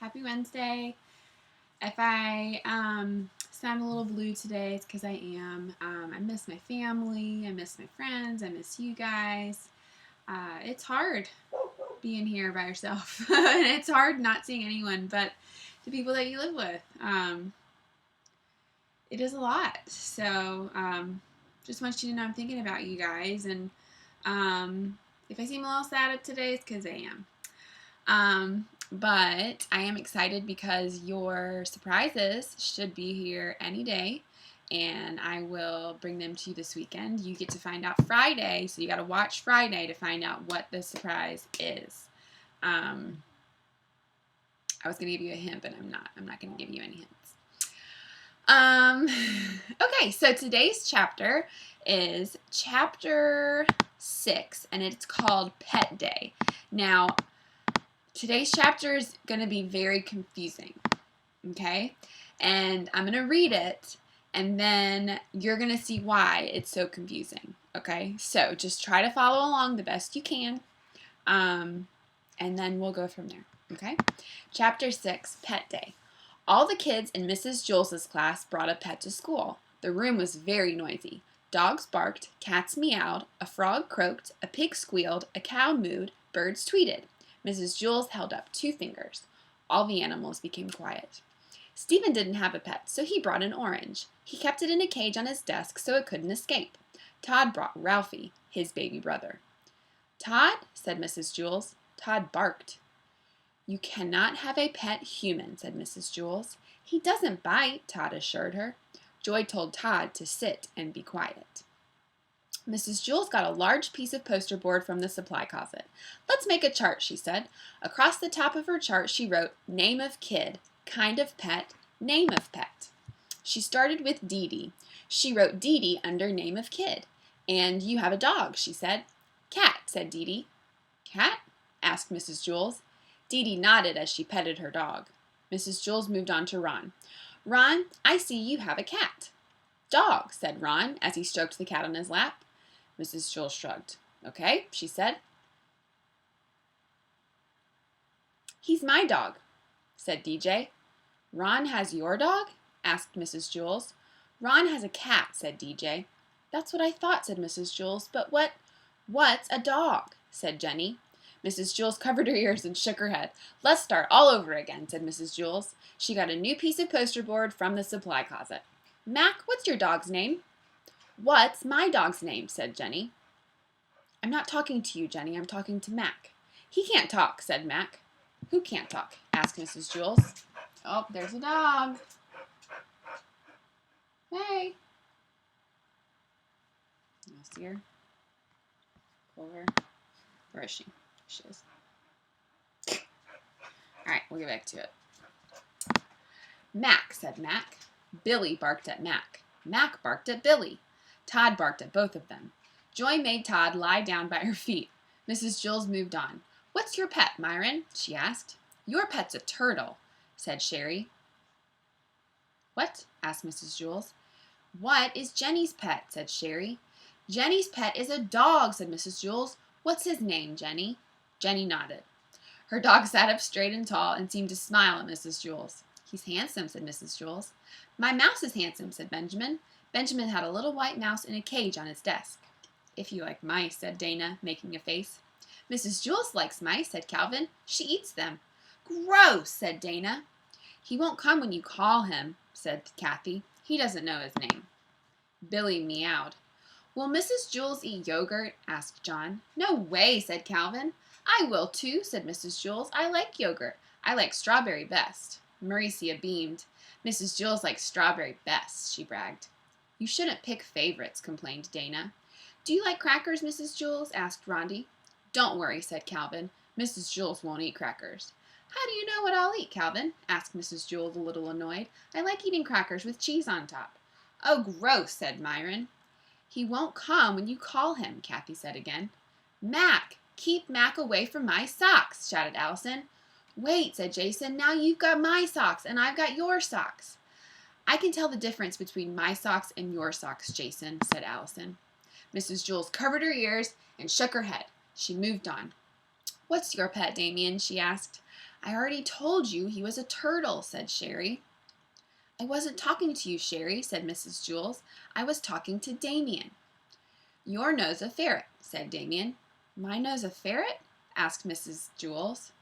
Happy Wednesday. If I sound a little blue today, it's because I am. I miss my family. I miss my friends. I miss you guys. It's hard being here by yourself. And it's hard not seeing anyone but the people that you live with. It is a lot. So just want you to know I'm thinking about you guys. And if I seem a little sad today, it's because I am. But I am excited because your surprises should be here any day, and I will bring them to you this weekend. You get to find out Friday, so you got to watch Friday to find out what the surprise is. I was going to give you a hint, but I'm not. I'm not going to give you any hints. Okay, so today's chapter is chapter 6, and it's called Pet Day. Now, today's chapter is going to be very confusing, okay? And I'm going to read it, and then you're going to see why it's so confusing, okay? So just try to follow along the best you can, and then we'll go from there, okay? Chapter 6, Pet Day. All the kids in Mrs. Jules's class brought a pet to school. The room was very noisy. Dogs barked, cats meowed, a frog croaked, a pig squealed, a cow mooed, birds tweeted. Mrs. Jules held up 2 fingers. All the animals became quiet. Stephen didn't have a pet, so he brought an orange. He kept it in a cage on his desk so it couldn't escape. Todd brought Ralphie, his baby brother. Todd, said Mrs. Jules. Todd barked. You cannot have a pet human, said Mrs. Jules. He doesn't bite, Todd assured her. Joy told Todd to sit and be quiet. Mrs. Jules got a large piece of poster board from the supply closet. Let's make a chart, she said. Across the top of her chart, she wrote, name of kid, kind of pet, name of pet. She started with Dee Dee. She wrote Dee Dee under name of kid. And you have a dog, she said. Cat, said Dee Dee. Cat? Asked Mrs. Jules. Dee Dee nodded as she petted her dog. Mrs. Jules moved on to Ron. Ron, I see you have a cat. Dog, said Ron as he stroked the cat on his lap. Mrs. Jules shrugged. Okay, she said. He's my dog, said DJ. Ron has your dog? Asked Mrs. Jules. Ron has a cat, said DJ. That's what I thought, said Mrs. Jules. But what's a dog? Said Jenny. Mrs. Jules covered her ears and shook her head. Let's start all over again, said Mrs. Jules. She got a new piece of poster board from the supply closet. Mac, what's your dog's name? What's my dog's name? Said Jenny. I'm not talking to you, Jenny. I'm talking to Mac. He can't talk, said Mac. Who can't talk? Asked Mrs. Jules. Oh, there's a dog. Hey. You see her? Clover. Where is she? She is. All right, we'll get back to it. Mac, said Mac. Billy barked at Mac. Mac barked at Billy. Todd barked at both of them. Joy made Todd lie down by her feet. Mrs. Jules moved on. What's your pet, Myron? She asked. Your pet's a turtle, said Sherry. What? Asked Mrs. Jules. What is Jenny's pet? Said Sherry. Jenny's pet is a dog, said Mrs. Jules. What's his name, Jenny? Jenny nodded. Her dog sat up straight and tall and seemed to smile at Mrs. Jules. He's handsome, said Mrs. Jules. My mouse is handsome, said Benjamin. Benjamin had a little white mouse in a cage on his desk. If you like mice, said Dana, making a face. Mrs. Jules likes mice, said Calvin. She eats them. Gross, said Dana. He won't come when you call him, said Kathy. He doesn't know his name. Billy meowed. Will Mrs. Jules eat yogurt? Asked John. No way, said Calvin. I will too, said Mrs. Jules. I like yogurt. I like strawberry best. Mauricia beamed. Mrs. Jules likes strawberry best, she bragged. You shouldn't pick favorites, complained Dana. Do you like crackers, Mrs. Jules? Asked Rondi. Don't worry, said Calvin. Mrs. Jules won't eat crackers. How do you know what I'll eat, Calvin? Asked Mrs. Jules, a little annoyed. I like eating crackers with cheese on top. Oh, gross, said Myron. He won't come when you call him, Kathy said again. Mac, keep Mac away from my socks, shouted Allison. Wait, said Jason. Now you've got my socks, and I've got your socks. I can tell the difference between my socks and your socks, Jason, said Allison. Mrs. Jules covered her ears and shook her head. She moved on. What's your pet, Damien? She asked. I already told you he was a turtle, said Sherry. I wasn't talking to you, Sherry, said Mrs. Jewls. I was talking to Damien. Your nose a ferret, said Damien. My nose a ferret? Asked Mrs. Jewls.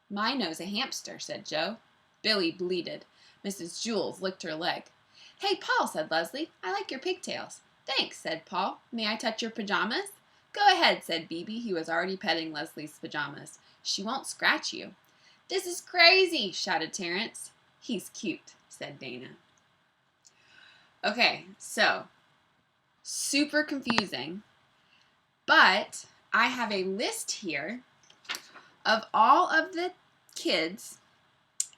My nose a hamster, said Joe. Billy bleated. Mrs. Jewls licked her leg. Hey, Paul, said Leslie. I like your pigtails. Thanks, said Paul. May I touch your pajamas? Go ahead, said Bebe, who was already petting Leslie's pajamas. She won't scratch you. This is crazy, shouted Terrence. He's cute, said Dana. Okay, so super confusing, but I have a list here of all of the kids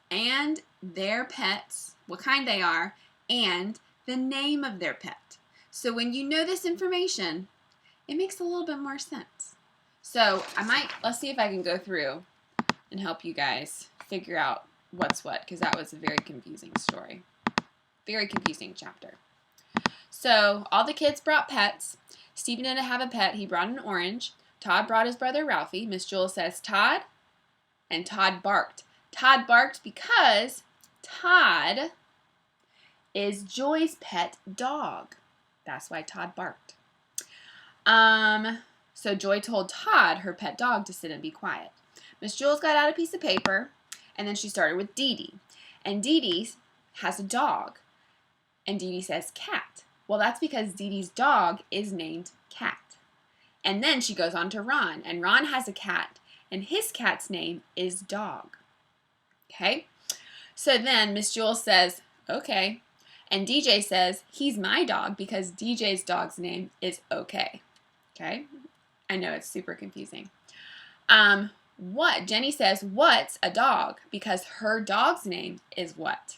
and their pets, what kind they are, and the name of their pet. So when you know this information, it makes a little bit more sense. So let's see if I can go through and help you guys figure out what's what, because that was a very confusing story. Very confusing chapter. So all the kids brought pets. Stephen didn't have a pet. He brought an orange. Todd brought his brother Ralphie. Miss Jewls says Todd, and Todd barked. Todd barked because Todd is Joy's pet dog. That's why Todd barked. So Joy told Todd, her pet dog, to sit and be quiet. Miss Jewls got out a piece of paper, and then she started with Dee Dee. And Dee Dee has a dog, and Dee Dee says cat. Well, that's because Dee Dee's dog is named Cat. And then she goes on to Ron, and Ron has a cat, and his cat's name is Dog. Okay? So then Miss Jewls says, okay. And DJ says, he's my dog because DJ's dog's name is okay. Okay? I know it's super confusing. Jenny says, what's a dog? Because her dog's name is what?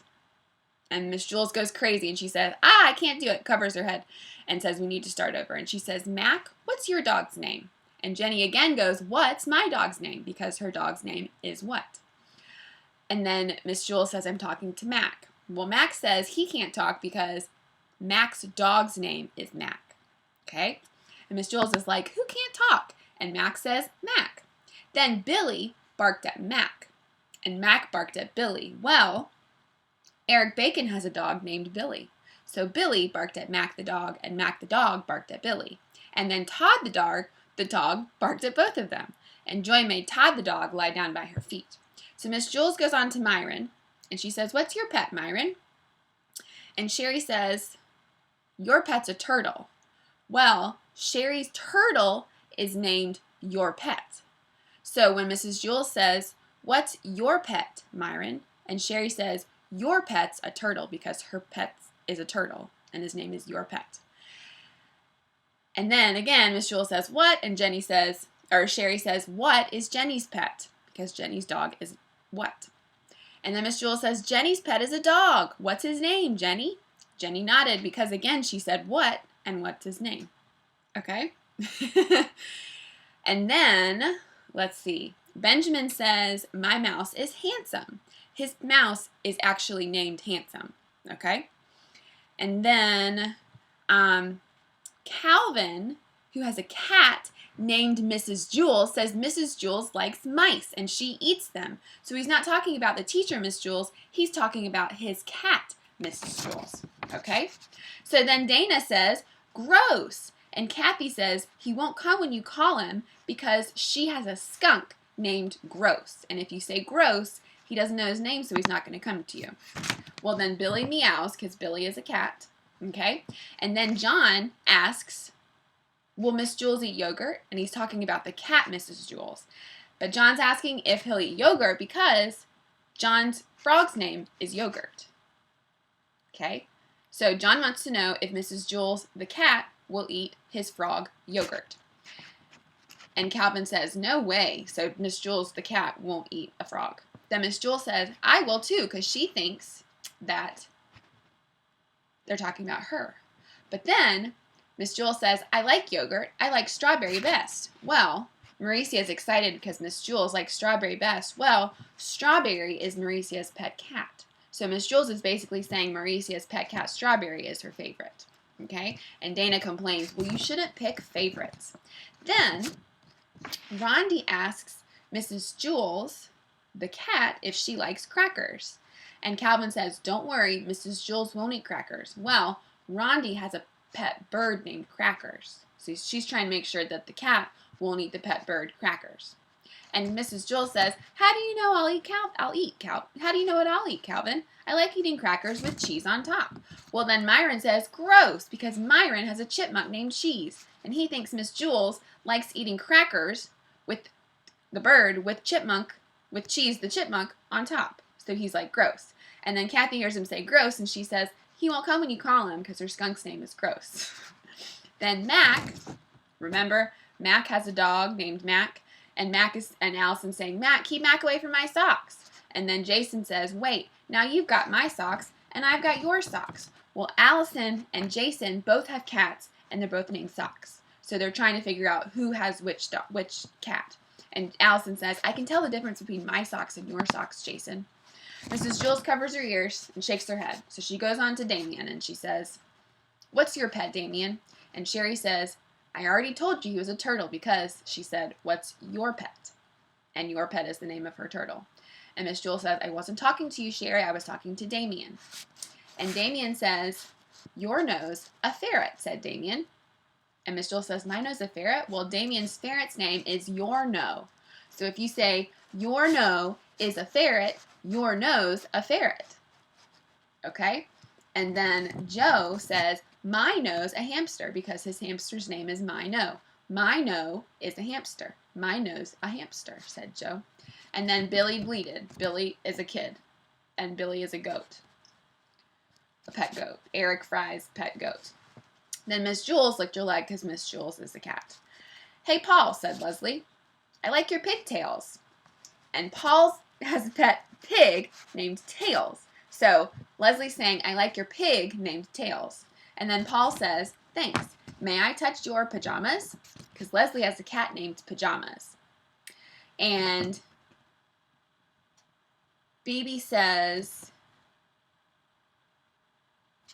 And Miss Jewls goes crazy and she says, I can't do it. Covers her head and says, we need to start over. And she says, Mac, what's your dog's name? And Jenny again goes, what's my dog's name? Because her dog's name is what? And then Miss Jewls says, I'm talking to Mac. Well, Mac says he can't talk because Mac's dog's name is Mac. Okay? And Miss Jewls is like, who can't talk? And Mac says, Mac. Then Billy barked at Mac. And Mac barked at Billy. Well, Eric Bacon has a dog named Billy. So Billy barked at Mac the dog, and Mac the dog barked at Billy. And then Todd the dog barked at both of them. And Joy made Todd the dog lie down by her feet. So Miss Jewls goes on to Myron, and she says, what's your pet, Myron? And Sherry says, your pet's a turtle. Well, Sherry's turtle is named Your Pet. So when Mrs. Jewls says, what's your pet, Myron? And Sherry says, your pet's a turtle because her pet is a turtle and his name is Your Pet. And then again, Miss Jewls says, what? And Sherry says, what is Jenny's pet? Because Jenny's dog is what? And then Miss Jewls says, Jenny's pet is a dog. What's his name, Jenny? Jenny nodded because again she said what and what's his name. Okay? And then, let's see. Benjamin says, my mouse is handsome. His mouse is actually named Handsome. Okay? And then Calvin, who has a cat named Mrs. Jewls, says Mrs. Jewls likes mice and she eats them. So he's not talking about the teacher, Miss Jewls. He's talking about his cat, Mrs. Jewls. Okay? So then Dana says, gross. And Kathy says he won't come when you call him because she has a skunk named Gross. And if you say Gross, he doesn't know his name, so he's not going to come to you. Well, then Billy meows because Billy is a cat. Okay? And then John asks, will Miss Jewls eat yogurt? And he's talking about the cat, Mrs. Jewls. But John's asking if he'll eat yogurt because John's frog's name is Yogurt. Okay? So John wants to know if Mrs. Jewls, the cat, will eat his frog yogurt. And Calvin says, no way. So Miss Jewls, the cat, won't eat a frog. Then Miss Jewls says, I will too, because she thinks that they're talking about her. But then Miss Jewls says, I like yogurt. I like strawberry best. Well, Mauricia is excited because Miss Jewls likes strawberry best. Well, Strawberry is Mauricia's pet cat. So Miss Jewls is basically saying Mauricia's pet cat Strawberry is her favorite. Okay? And Dana complains, well, you shouldn't pick favorites. Then Rondi asks Mrs. Jewls the cat if she likes crackers. And Calvin says, don't worry, Mrs. Jules won't eat crackers. Well, Rondi has a pet bird named Crackers. So she's trying to make sure that the cat won't eat the pet bird Crackers. And Mrs. Jules says, how do you know How do you know what I'll eat, Calvin? I like eating crackers with cheese on top. Well, then Myron says, gross, because Myron has a chipmunk named Cheese. And he thinks Miss Jules likes eating crackers with the bird with cheese, the chipmunk, on top. So he's like, gross. And then Kathy hears him say gross, and she says, he won't come when you call him because her skunk's name is Gross. Then Mac, remember, Mac has a dog named Mac, and Allison saying, Mac, keep Mac away from my socks. And then Jason says, wait, now you've got my socks, and I've got your socks. Well, Allison and Jason both have cats, and they're both named Socks. So they're trying to figure out who has which cat. And Allison says, I can tell the difference between my socks and your socks, Jason. Mrs. Jules covers her ears and shakes her head. So she goes on to Damien, and she says, what's your pet, Damien? And Sherry says, I already told you he was a turtle because, she said, what's your pet? And your pet is the name of her turtle. And Miss Jules says, I wasn't talking to you, Sherry. I was talking to Damien. And Damien says, your nose, a ferret, said Damien. And Miss Jules says, my nose, a ferret? Well, Damien's ferret's name is Yorno. So if you say, Yorno is a ferret, your nose, a ferret. Okay? And then Joe says, my nose, a hamster, because his hamster's name is Mino. Mino is a hamster. My nose, a hamster, said Joe. And then Billy bleated. Billy is a kid. And Billy is a goat. A pet goat. Eric Fry's pet goat. Then Miss Jules licked her leg because Miss Jules is a cat. Hey, Paul, said Leslie. I like your pigtails. And Paul has a pet pig named Tails. So Leslie's saying, I like your pig named Tails. And then Paul says, thanks. May I touch your pajamas? Because Leslie has a cat named Pajamas. And Phoebe says,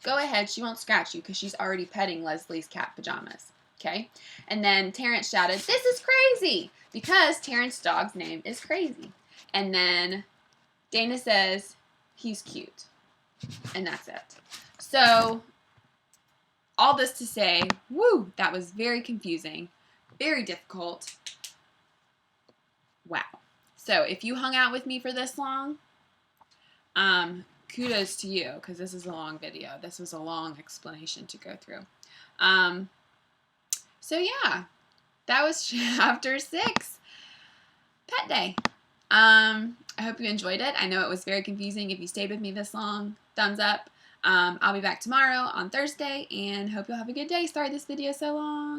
go ahead, she won't scratch you because she's already petting Leslie's cat Pajamas. Okay? And then Terrence shouted, this is crazy! Because Terrence's dog's name is Crazy. And then Dana says, he's cute. And that's it. So, all this to say, woo, that was very confusing, very difficult. Wow. So, if you hung out with me for this long, kudos to you, because this is a long video. This was a long explanation to go through. So yeah, that was chapter 6, Pet Day. I hope you enjoyed it. I know it was very confusing. If you stayed with me this long, thumbs up. I'll be back tomorrow on Thursday, and hope you'll have a good day. Sorry this video is so long.